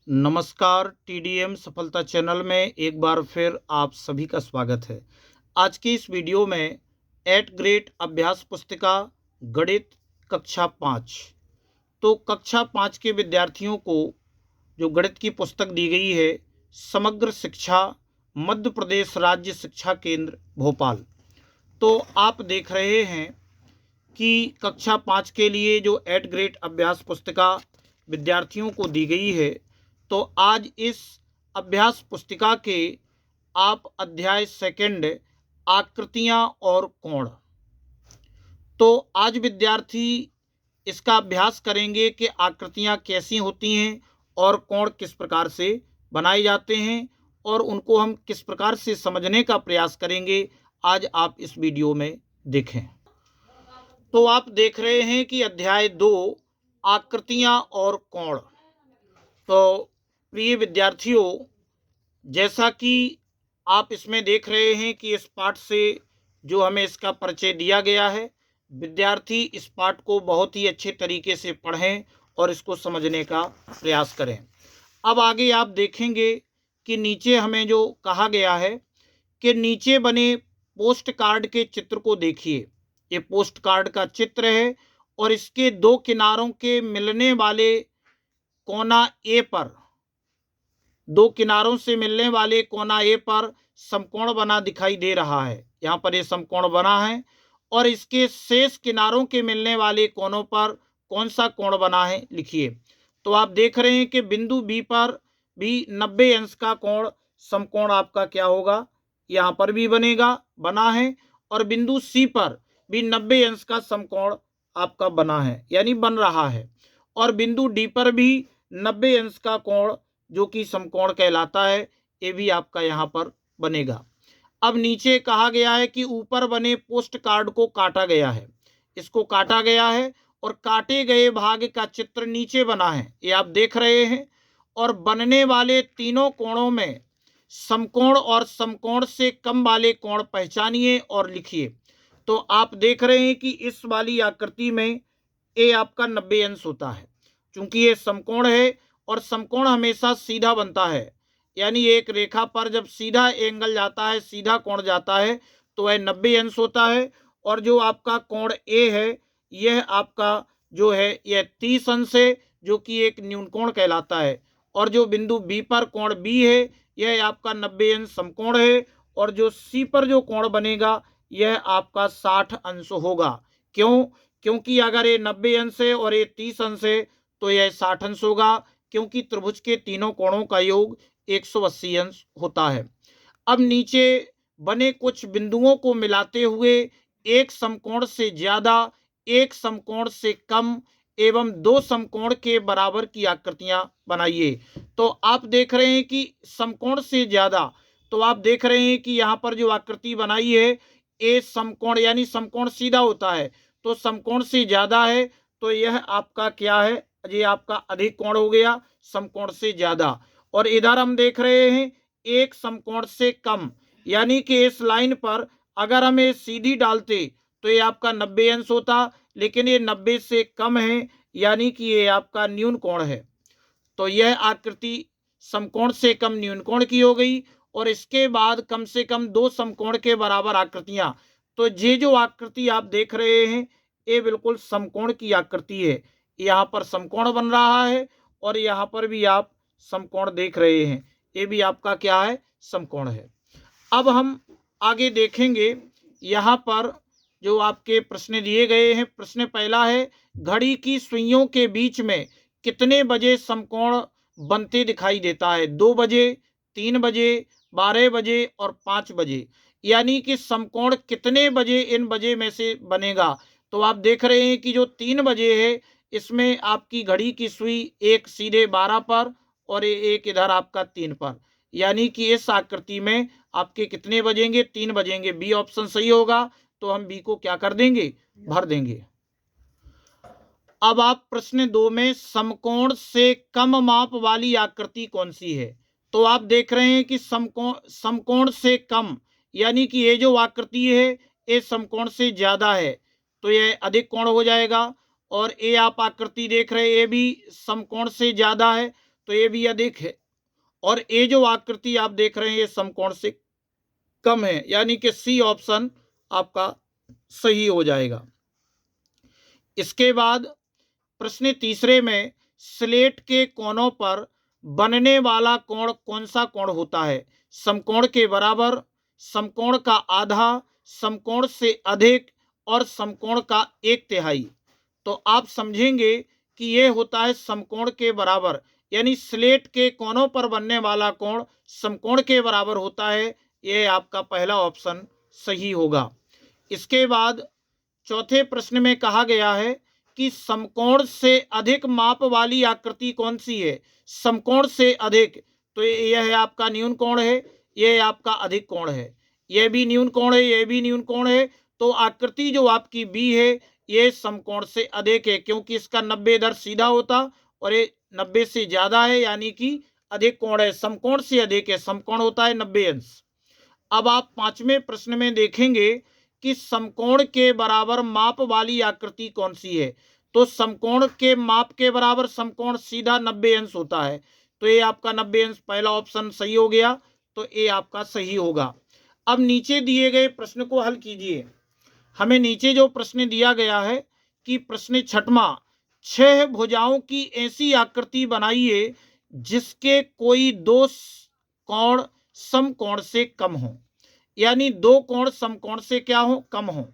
नमस्कार, टीडीएम सफलता चैनल में एक बार फिर आप सभी का स्वागत है। आज की इस वीडियो में 8th ग्रेड अभ्यास पुस्तिका गणित कक्षा 5। तो कक्षा 5 के विद्यार्थियों को जो गणित की पुस्तक दी गई है, समग्र शिक्षा मध्य प्रदेश राज्य शिक्षा केंद्र भोपाल। तो आप देख रहे हैं कि कक्षा 5 के लिए जो 8th ग्रेड अभ्यास पुस्तिका विद्यार्थियों को दी गई है, तो आज इस अभ्यास पुस्तिका के आप अध्याय सेकंड आकृतियां और कोण, तो आज विद्यार्थी इसका अभ्यास करेंगे कि आकृतियां कैसी होती हैं और कोण किस प्रकार से बनाए जाते हैं और उनको हम किस प्रकार से समझने का प्रयास करेंगे। आज आप इस वीडियो में देखें। तो आप देख रहे हैं कि अध्याय 2 आकृतियां और कोण। तो प्रिय विद्यार्थियों, जैसा कि आप इसमें देख रहे हैं कि इस पाठ से जो हमें इसका परिचय दिया गया है, विद्यार्थी इस पाठ को बहुत ही अच्छे तरीके से पढ़ें और इसको समझने का प्रयास करें। अब आगे आप देखेंगे कि नीचे हमें जो कहा गया है कि नीचे बने पोस्ट कार्ड के चित्र को देखिए। ये पोस्ट कार्ड का चित्र है और इसके दो किनारों के मिलने वाले कोना ए पर, दो किनारों से मिलने वाले कोना ए पर समकोण बना दिखाई दे रहा है। यहाँ पर ये समकोण बना है और इसके शेष किनारों के मिलने वाले कोनों पर कौन सा कोण बना है, लिखिए। तो आप देख रहे हैं कि बिंदु बी पर भी 90 अंश का कोण समकोण आपका क्या होगा, यहाँ पर भी बना है और बिंदु सी पर भी 90 अंश का समकोण आपका बना है, यानी बन रहा है। और बिंदु डी पर भी 90 अंश का कोण जो कि समकोण कहलाता है, ये भी आपका यहाँ पर बनेगा। अब नीचे कहा गया है कि ऊपर बने पोस्ट कार्ड को काटा गया है। इसको काटा गया है और काटे गए भाग का चित्र नीचे बना है, ये आप देख रहे हैं। और बनने वाले तीनों कोणों में समकोण और समकोण से कम वाले कोण पहचानिए और लिखिए। तो आप देख रहे हैं कि इस वाली आकृति में ए आपका 90 अंश होता है, क्योंकि ये समकोण है और समकोण हमेशा सीधा बनता है, यानी एक रेखा पर जब सीधा एंगल जाता है, सीधा कोण जाता है, तो वह 90 अंश होता है। और जो आपका कोण ए है, यह आपका जो है यह 30 अंश है, जो कि एक न्यून कोण कहलाता है। और जो बिंदु बी पर कोण बी है, यह आपका 90 अंश समकोण है। और जो सी पर जो कोण बनेगा, यह आपका 60 अंश होगा। क्यों? क्योंकि अगर ये 90 अंश है और ये 30 अंश है, तो यह 60 अंश होगा, क्योंकि त्रिभुज के तीनों कोणों का योग 180 अंश होता है। अब नीचे बने कुछ बिंदुओं को मिलाते हुए एक समकोण से ज्यादा, एक समकोण से कम एवं दो समकोण के बराबर की आकृतियां बनाइए। तो आप देख रहे हैं कि समकोण से ज्यादा, तो आप देख रहे हैं कि यहाँ पर जो आकृति बनाई है, ए समकोण, यानी समकोण सीधा होता है, तो समकोण से ज्यादा है, तो यह आपका क्या है, ये आपका अधिक कोण हो गया, समकोण से ज्यादा। और इधर हम देख रहे हैं एक समकोण से कम, यानी कि इस लाइन पर अगर हम ये सीधी डालते तो ये आपका 90 अंश होता, लेकिन ये 90 से कम है, यानी कि ये आपका न्यून कोण है। तो यह आकृति समकोण से कम न्यून कोण की हो गई। और इसके बाद कम से कम दो समकोण के बराबर आकृतियां। तो ये जो आकृति आप देख रहे हैं, ये बिल्कुल समकोण की आकृति है। यहाँ पर समकोण बन रहा है और यहाँ पर भी आप समकोण देख रहे हैं, ये भी आपका क्या है, समकोण है। अब हम आगे देखेंगे, यहाँ पर जो आपके प्रश्न दिए गए हैं। प्रश्न पहला है, घड़ी की सुइयों के बीच में कितने बजे समकोण बनते दिखाई देता है? 2 बजे, 3 बजे, 12 बजे और 5 बजे, यानी कि समकोण कितने बजे इन बजे में से बनेगा। तो आप देख रहे हैं कि जो 3 बजे है, इसमें आपकी घड़ी की सुई एक सीधे 12 पर और एक इधर आपका 3 पर, यानी कि इस आकृति में आपके कितने बजेंगे, 3 बजेंगे। बी ऑप्शन सही होगा, तो हम बी को क्या कर देंगे, भर देंगे। अब आप प्रश्न 2 में समकोण से कम माप वाली आकृति कौन सी है? तो आप देख रहे हैं कि समकोण से कम, यानी कि ये जो आकृति है, ये समकोण से ज्यादा है, तो ये अधिक कोण हो जाएगा। और ये आप आकृति देख रहे हैं, ये भी समकोण से ज्यादा है, तो ये भी अधिक है। और ये जो आकृति आप देख रहे हैं ये समकोण से कम है, यानी कि सी ऑप्शन आपका सही हो जाएगा। इसके बाद प्रश्न तीसरे में स्लेट के कोनों पर बनने वाला कोण कौन सा कोण होता है? समकोण के बराबर, समकोण का आधा, समकोण से अधिक और समकोण का 1/3। तो आप समझेंगे कि यह होता है समकोण के बराबर, यानी स्लेट के कोनों पर बनने वाला कोण समकोण के बराबर होता है। यह आपका पहला ऑप्शन सही होगा। इसके बाद चौथे प्रश्न में कहा गया है कि समकोण से अधिक माप वाली आकृति कौन सी है? समकोण से अधिक, तो यह है आपका न्यून कोण है, यह आपका अधिक कोण है। यह भी न्यून कोण है, यह भी न्यून कोण है। तो आकृति जो आपकी बी है ये समकोण से अधिक है, क्योंकि इसका 90 इधर सीधा होता और ये 90 से ज्यादा है, यानी कि अधिक कोण है। समकोण से अधिक है, समकोण होता है 90 अंश। अब आप पांचवें प्रश्न में देखेंगे कि समकोण के बराबर माप वाली आकृति कौन सी है? तो समकोण के माप के बराबर समकोण सीधा 90 अंश होता है। तो ये आपका 90 अंश पहला ऑप्शन सही हो गया, तो ये आपका सही होगा। अब नीचे दिए गए प्रश्न को हल कीजिए। हमें नीचे जो प्रश्न दिया गया है कि प्रश्न छठवां, 6 भुजाओं की ऐसी आकृति बनाइए जिसके कोई दो कोण समकोण से कम हो, यानी दो कोण समकोण से क्या हो? कम हो।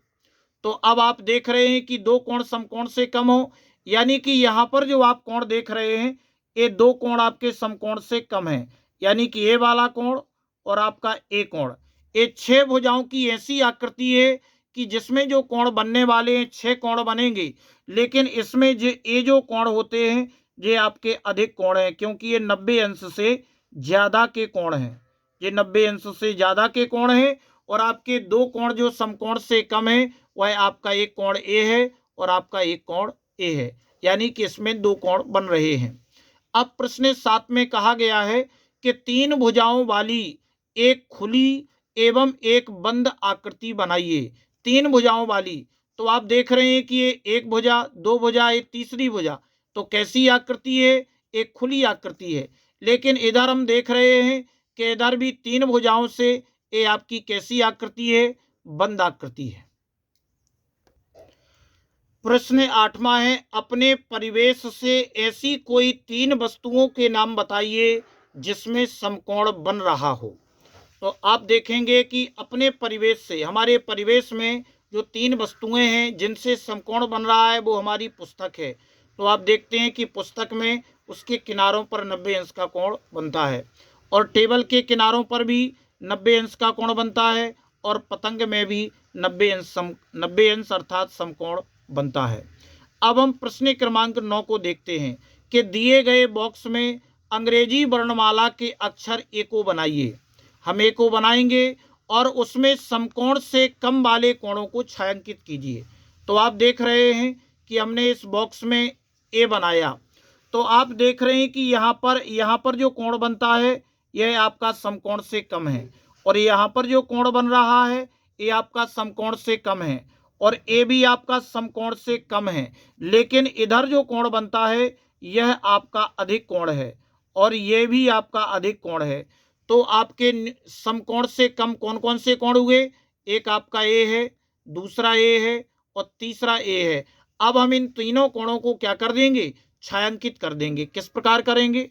तो अब आप देख रहे हैं कि दो कोण समकोण से कम हो, यानी कि यहां पर जो आप कोण देख रहे हैं ये दो कोण आपके समकोण से कम है, यानी कि ये वाला कोण और आपका ए कोण। ये 6 भुजाओं की ऐसी आकृति है कि जिसमें जो कोण बनने वाले हैं 6 कोण बनेंगे, लेकिन इसमें ये जो कोण होते हैं ये आपके अधिक कोण है, क्योंकि ये 90 अंश से ज्यादा के कोण हैं। ये 90 अंश से ज्यादा के कोण है। और आपके दो कोण जो समकोण से कम है वह आपका एक कोण ए है और आपका एक कोण ए है, यानी कि इसमें दो कोण बन रहे हैं। अब प्रश्न 7 में कहा गया है कि 3 भुजाओं वाली एक खुली एवं एक बंद आकृति बनाइए। 3 भुजाओं वाली, तो आप देख रहे हैं कि ये एक भुजा, दो भुजा, एक तीसरी भुजा। तो कैसी आकृति है? एक खुली आकृति है। लेकिन इधर हम देख रहे हैं कि इधर भी 3 भुजाओं से ये आपकी कैसी आकृति है? बंद आकृति है। प्रश्न 8वां है, अपने परिवेश से ऐसी कोई 3 वस्तुओं के नाम बताइए जिसमें समकोण बन रहा हो। तो आप देखेंगे कि अपने परिवेश से, हमारे परिवेश में जो 3 वस्तुएं हैं जिनसे समकोण बन रहा है वो हमारी पुस्तक है। तो आप देखते हैं कि पुस्तक में उसके किनारों पर 90 अंश का कोण बनता है, और टेबल के किनारों पर भी 90 अंश का कोण बनता है, और पतंग में भी 90 अंश अर्थात समकोण बनता है। अब हम प्रश्न क्रमांक 9 को देखते हैं कि दिए गए बॉक्स में अंग्रेजी वर्णमाला के अक्षर ए को बनाइए। हम ए को बनाएंगे और उसमें समकोण से कम वाले कोणों को छायांकित कीजिए। तो आप देख रहे हैं कि हमने इस बॉक्स में ए बनाया। तो आप देख रहे हैं कि यहाँ पर जो कोण बनता है यह आपका समकोण से कम है, और यहाँ पर जो कोण बन रहा है ये आपका समकोण से कम है, और ए भी आपका समकोण से कम है। लेकिन इधर जो कोण बनता है यह आपका अधिक कोण है, और यह भी आपका अधिक कोण है। तो आपके समकोण से कम कौन कौन से कोण हुए? एक आपका ए है, दूसरा ए है और तीसरा ए है। अब हम इन तीनों कोणों को क्या कर देंगे? छायांकित कर देंगे। किस प्रकार करेंगे?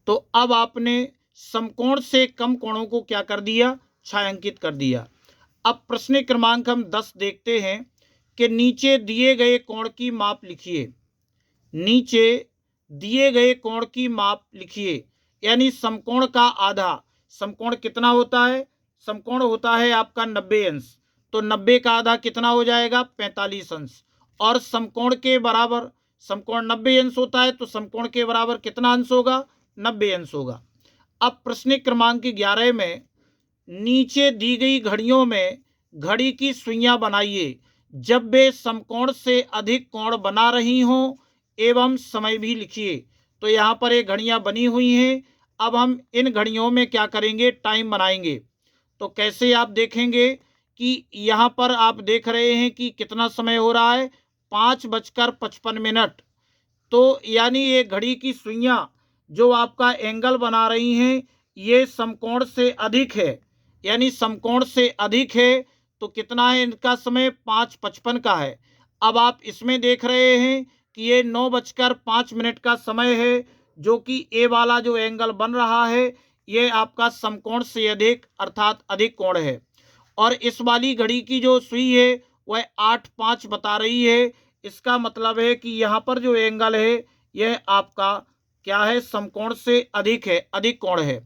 तो अब आपने समकोण से कम कोणों को क्या कर दिया? छायांकित कर दिया। अब प्रश्न क्रमांक हम 10 देखते हैं कि नीचे दिए गए कोण की माप लिखिए। नीचे दिए गए कोण की माप लिखिए, यानी समकोण का आधा। समकोण कितना होता है? समकोण होता है आपका 90 अंश। तो 90 का आधा कितना हो जाएगा? 45 अंश। और समकोण के बराबर, समकोण 90 अंश होता है तो समकोण के बराबर कितना अंश होगा? 90 अंश होगा। अब प्रश्न क्रमांक 11 में नीचे दी गई घड़ियों में घड़ी की सुइयां बनाइए जब वे समकोण से अधिक कोण बना रही हों, एवं समय भी लिखिए। तो यहाँ पर ये घड़ियां बनी हुई हैं। अब हम इन घड़ियों में क्या करेंगे? टाइम बनाएंगे। तो कैसे? आप देखेंगे कि यहाँ पर आप देख रहे हैं कि कितना समय हो रहा है? 5:55। तो यानी ये घड़ी की सुइयां जो आपका एंगल बना रही हैं ये समकोण से अधिक है, यानी समकोण से अधिक है, तो कितना है इनका समय 5:55 का है। अब आप इसमें देख रहे हैं कि ये 9:05 का समय है, जो कि ए वाला जो एंगल बन रहा है ये आपका समकोण से अधिक अर्थात अधिक कोण है। और इस वाली घड़ी की जो सुई है वह 8:05 बता रही है। इसका मतलब है कि यहाँ पर जो एंगल है यह आपका क्या है, समकोण से अधिक है, अधिक कोण है।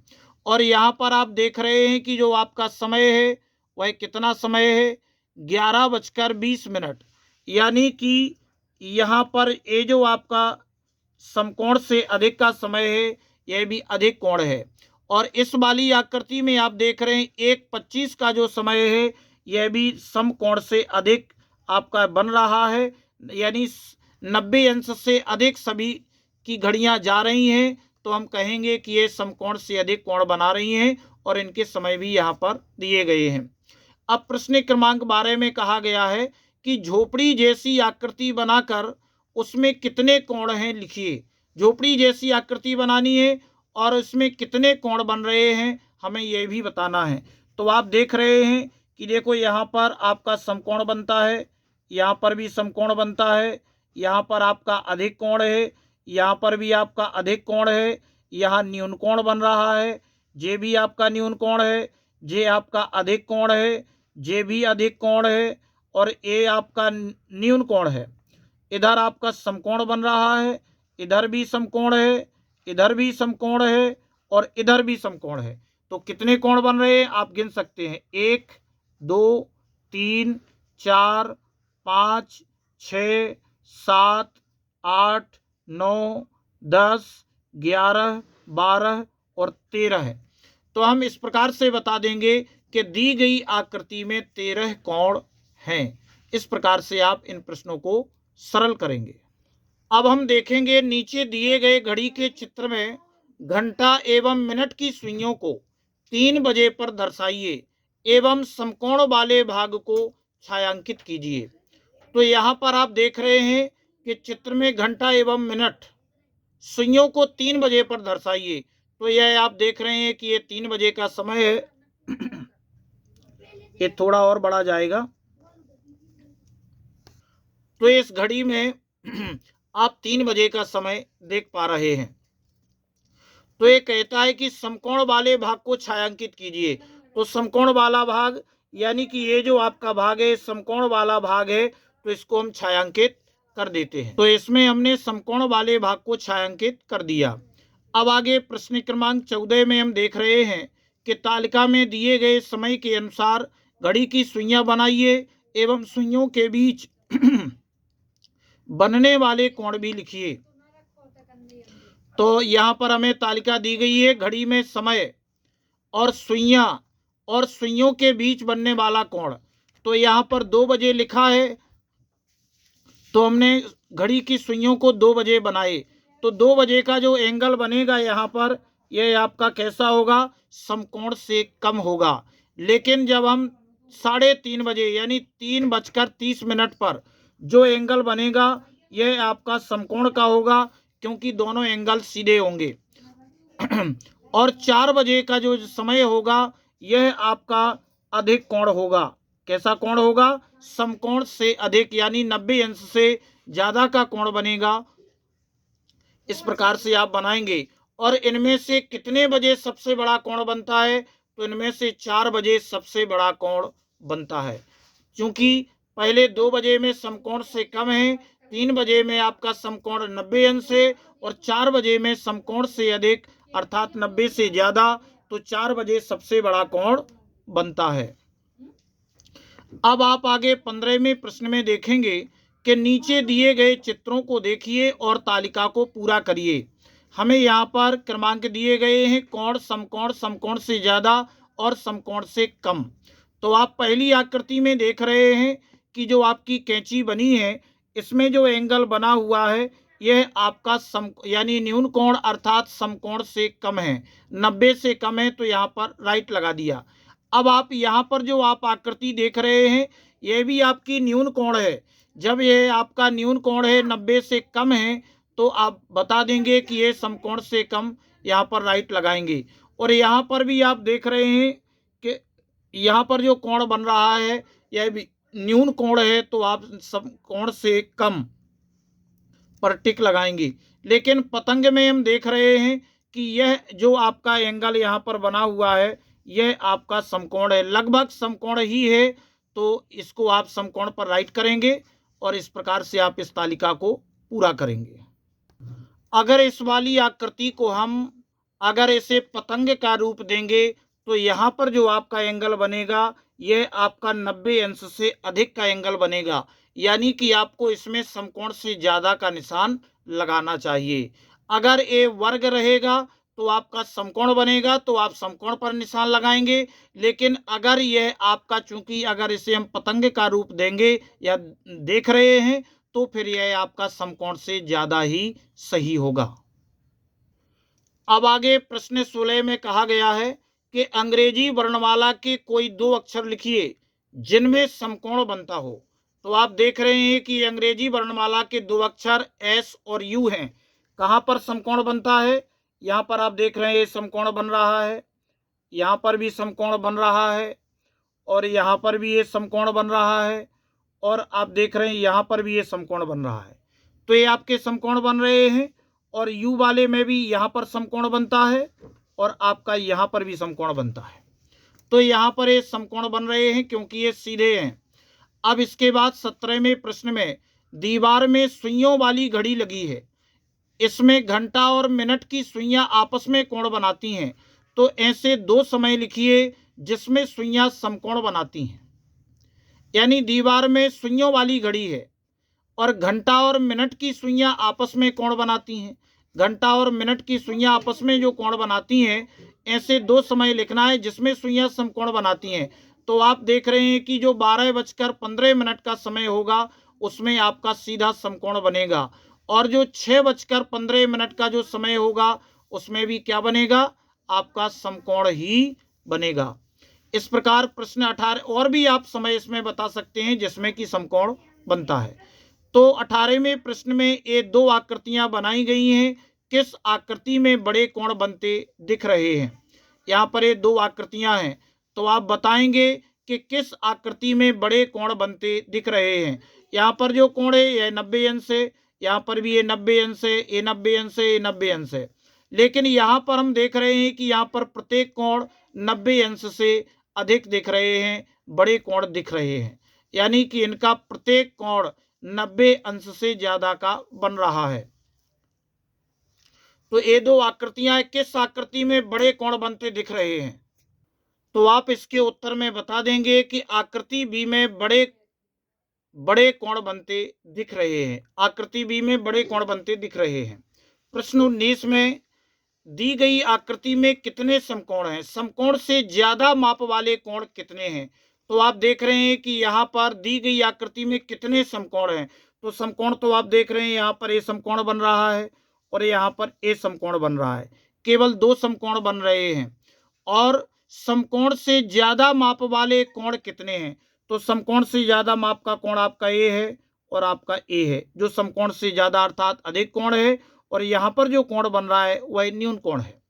और यहाँ पर आप देख रहे हैं कि जो आपका समय है वह कितना समय है, 11:20, यानी कि यहाँ पर ये जो आपका समकोण से अधिक का समय है यह भी अधिक कोण है। और इस वाली आकृति में आप देख रहे हैं 1:25 का जो समय है यह भी समकोण से अधिक आपका बन रहा है, यानी 90 अंश से अधिक सभी की घड़ियां जा रही हैं, तो हम कहेंगे कि ये समकोण से अधिक कोण बना रही हैं और इनके समय भी यहाँ पर दिए गए हैं। अब प्रश्न क्रमांक 12 में कहा गया है कि झोपड़ी जैसी आकृति बनाकर उसमें कितने कोण हैं लिखिए। झोपड़ी जैसी आकृति बनानी है और उसमें कितने कोण बन रहे हैं हमें यह भी बताना है। तो आप देख रहे हैं कि देखो यहाँ पर आपका समकोण बनता है, यहाँ पर भी समकोण बनता है, यहाँ पर आपका अधिक कोण है, यहाँ पर भी आपका अधिक कोण है, यहाँ न्यून कोण बन रहा है, ये भी आपका न्यून कोण है, ये आपका अधिक कोण है, ये भी अधिक कोण है और ये आपका न्यून कोण है। इधर आपका समकोण बन रहा है, इधर भी समकोण है, इधर भी समकोण है और इधर भी समकोण है। तो कितने कोण बन रहे हैं आप गिन सकते हैं, 1 2 3 4 5 6 7 8 9 10 11 12 और 13 है। तो हम इस प्रकार से बता देंगे कि दी गई आकृति में 13 कोण हैं। इस प्रकार से आप इन प्रश्नों को सरल करेंगे। अब हम देखेंगे नीचे दिए गए घड़ी के चित्र में घंटा एवं मिनट की सुइयों को 3 बजे पर दर्शाइए एवं समकोण वाले भाग को छायांकित कीजिए। तो यहाँ पर आप देख रहे हैं कि चित्र में घंटा एवं मिनट सुइयों को 3 बजे पर दर्शाइए। तो यह आप देख रहे हैं कि ये 3 बजे का समय है। ये थोड़ा और बढ़ा जाएगा। तो इस घड़ी में आप 3 बजे का समय देख पा रहे हैं। तो ये कहता है कि समकोण वाले भाग को छायांकित कीजिए। तो समकोण वाला भाग यानी कि ये जो आपका भाग है समकोण वाला भाग है, तो इसको हम छायांकित कर देते हैं। तो इसमें हमने समकोण वाले भाग को छायांकित कर दिया। अब आगे प्रश्न क्रमांक 14 में हम देख रहे हैं कि तालिका में दिए गए समय के अनुसार घड़ी की सुइयां बनाइए एवं सुइयों के बीच बनने वाले कोण भी लिखिए। तो यहाँ पर हमें तालिका दी गई है, घड़ी में समय और सुइयां और सुइयों के बीच बनने वाला कोण। तो यहाँ पर 2 बजे लिखा है, तो हमने घड़ी की सुइयों को 2 बजे बनाए। तो 2 बजे का जो एंगल बनेगा यहाँ पर यह आपका कैसा होगा, समकोण से कम होगा। लेकिन जब हम 3:30 बजे यानी 3:30 पर जो एंगल बनेगा यह आपका समकोण का होगा, क्योंकि दोनों एंगल सीधे होंगे। और 4 बजे का जो समय होगा यह आपका अधिक कोण होगा। कैसा कोण होगा, समकोण से अधिक, यानी 90 अंश से ज्यादा का कोण बनेगा। इस प्रकार से आप बनाएंगे। और इनमें से कितने बजे सबसे बड़ा कोण बनता है, तो इनमें से 4 बजे सबसे बड़ा कोण बनता है। क्योंकि पहले 2 बजे में समकोण से कम है, 3 बजे में आपका समकोण 90 अंश है और 4 बजे में समकोण से अधिक अर्थात 90 से ज्यादा, तो 4 बजे सबसे बड़ा कोण बनता है। अब आप आगे 15वें प्रश्न में देखेंगे कि नीचे दिए गए चित्रों को देखिए और तालिका को पूरा करिए। हमें यहाँ पर क्रमांक दिए गए हैं, कोण, समकोण, समकोण से ज्यादा और समकोण से कम। तो आप पहली आकृति में देख रहे हैं कि जो आपकी कैंची बनी है इसमें जो एंगल बना हुआ है यह आपका यानी न्यून कोण अर्थात समकोण से कम है, 90 से कम है, तो यहाँ पर राइट लगा दिया। अब आप यहाँ पर जो आप आकृति देख रहे हैं यह भी आपकी न्यून कोण है। जब यह आपका न्यून कोण है 90 से कम है, तो तो आप बता देंगे कि ये समकोण से कम, यहाँ पर राइट लगाएंगे। और यहाँ पर भी आप देख रहे हैं कि यहाँ पर जो कोण बन रहा है यह भी न्यून कोण है, तो आप समकोण से कम पर टिक लगाएंगे। लेकिन पतंग में हम देख रहे हैं कि यह जो आपका एंगल यहाँ पर बना हुआ है यह आपका समकोण है, लगभग समकोण ही है, तो इसको आप समकोण पर राइट करेंगे और इस प्रकार से आप इस तालिका को पूरा करेंगे। अगर इस वाली आकृति को हम अगर इसे पतंग का रूप देंगे तो यहाँ पर जो आपका एंगल बनेगा यह आपका 90 अंश से अधिक का एंगल बनेगा, यानी कि आपको इसमें समकोण से ज़्यादा का निशान लगाना चाहिए। अगर ये वर्ग रहेगा तो आपका समकोण बनेगा, तो आप समकोण पर निशान लगाएंगे। लेकिन अगर यह आपका, चूंकि अगर इसे हम पतंग का रूप देंगे या देख रहे हैं, तो फिर यह आपका समकोण से ज़्यादा ही सही होगा। अब आगे प्रश्न 16 में कहा गया है कि अंग्रेजी वर्णमाला के कोई दो अक्षर लिखिए जिनमें समकोण बनता हो। तो आप देख रहे हैं कि अंग्रेजी वर्णमाला के दो अक्षर एस और यू हैं। कहाँ पर समकोण बनता है? यहाँ पर आप देख रहे हैं समकोण बन रहा है, यहाँ पर भी समकोण बन रहा है, और यहाँ पर भी ये समकोण बन रहा है, और आप देख रहे हैं यहाँ पर भी ये समकोण बन रहा है। तो ये आपके समकोण बन रहे हैं, और यू वाले में भी यहाँ पर समकोण बनता है और आपका यहाँ पर भी समकोण बनता है। तो यहाँ पर ये समकोण बन रहे हैं क्योंकि ये सीधे हैं। अब इसके बाद 17वें प्रश्न में दीवार में सुइयों वाली घड़ी लगी है, इसमें घंटा और मिनट की सुइयां आपस में कोण बनाती हैं। तो ऐसे दो समय लिखिए जिसमें सुइयां समकोण बनाती हैं। यानी दीवार में सुइयों वाली घड़ी है और घंटा और मिनट की सुइयां आपस में कोण बनाती हैं। घंटा और मिनट की सुइयां आपस में जो कोण बनाती हैं, ऐसे दो समय लिखना है जिसमें सुइयां समकोण बनाती हैं। तो आप देख रहे हैं कि जो 12:15 का समय होगा उसमें आपका सीधा समकोण बनेगा, और जो 6:15 का जो समय होगा उसमें भी क्या बनेगा? आपका समकोण ही बनेगा। इस प्रकार प्रश्न 18 और भी आप समय इसमें बता सकते हैं जिसमें कि समकोण बनता है। तो 18वें प्रश्न में ये दो आकृतियां बनाई गई हैं, किस आकृति में बड़े कोण बनते दिख रहे हैं? यहाँ पर ये दो आकृतियां हैं, तो आप बताएंगे कि किस आकृति में बड़े कोण बनते दिख रहे हैं। यहाँ पर जो कोण है यह 90 अंश है, यहाँ पर भी ये 90 अंश है, ये 90 अंश है, ये 90 अंश है। लेकिन यहाँ पर हम देख रहे हैं कि यहाँ पर प्रत्येक कोण 90 अंश से अधिक दिख रहे हैं, बड़े कोण दिख रहे हैं, यानी कि इनका प्रत्येक कोण 90 अंश से ज्यादा का बन रहा है। तो ये दो आकृतियां किस आकृति में बड़े कोण बनते दिख रहे हैं? तो आप इसके उत्तर में बता देंगे कि आकृति बी में बड़े कोण बनते दिख रहे हैं। आकृति बी में बड़े कोण बनते दिख रहे हैं। प्रश्न 19 में दी गई आकृति में कितने समकोण हैं? समकोण से ज्यादा माप वाले कोण कितने हैं? तो आप देख रहे हैं कि यहाँ पर दी गई आकृति में कितने समकोण हैं। तो समकोण तो आप देख रहे हैं यहाँ पर ए समकोण बन रहा है और यहाँ पर ए समकोण बन रहा है, केवल दो समकोण बन रहे हैं। और समकोण से ज्यादा माप वाले कोण कितने हैं? तो समकोण से ज्यादा माप का कोण आपका ए है और आपका ए है, जो समकोण से ज्यादा अर्थात अधिक कोण है, और यहाँ पर जो कोण बन रहा है वह न्यून कोण है।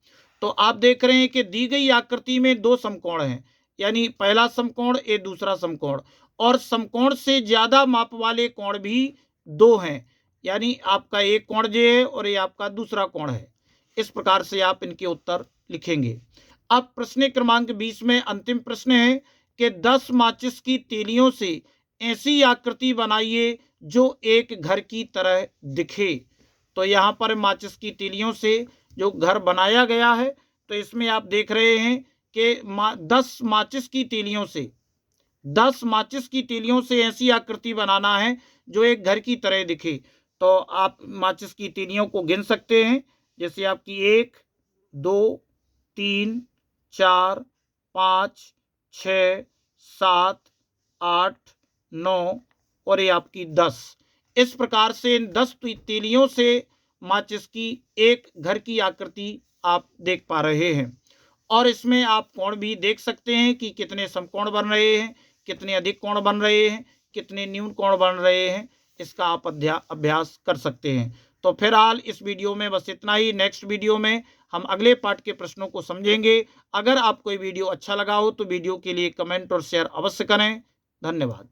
तो आप देख रहे हैं कि दी गई आकृति में दो समकोण हैं, यानी पहला समकोण ए दूसरा समकोण, और समकोण से ज्यादा माप वाले कोण भी दो हैं, यानी आपका एक कोण जे है और ये आपका दूसरा कोण है। इस प्रकार से आप इनके उत्तर लिखेंगे। अब प्रश्न क्रमांक 20 में अंतिम प्रश्न है कि 10 माचिस की तीलियों से ऐसी आकृति बनाइए जो एक घर की तरह दिखे। तो यहाँ पर माचिस की तीलियों से जो घर बनाया गया है, तो इसमें आप देख रहे हैं कि 10 माचिस की तीलियों से ऐसी आकृति बनाना है जो एक घर की तरह दिखे। तो आप माचिस की तीलियों को गिन सकते हैं, जैसे आपकी 1, 2, 3, 4, 5, 6, 7, 8, 9 और ये आपकी 10। इस प्रकार से इन 10 तीलियों से माचिस की एक घर की आकृति आप देख पा रहे हैं। और इसमें आप कोण भी देख सकते हैं कि कितने समकोण बन रहे हैं, कितने अधिक कोण बन रहे हैं, कितने न्यून कोण बन रहे हैं। इसका आप अभ्यास कर सकते हैं। तो फिलहाल इस वीडियो में बस इतना ही। नेक्स्ट वीडियो में हम अगले पार्ट के प्रश्नों को समझेंगे। अगर आपको ये वीडियो अच्छा लगा हो तो वीडियो के लिए कमेंट और शेयर अवश्य करें। धन्यवाद।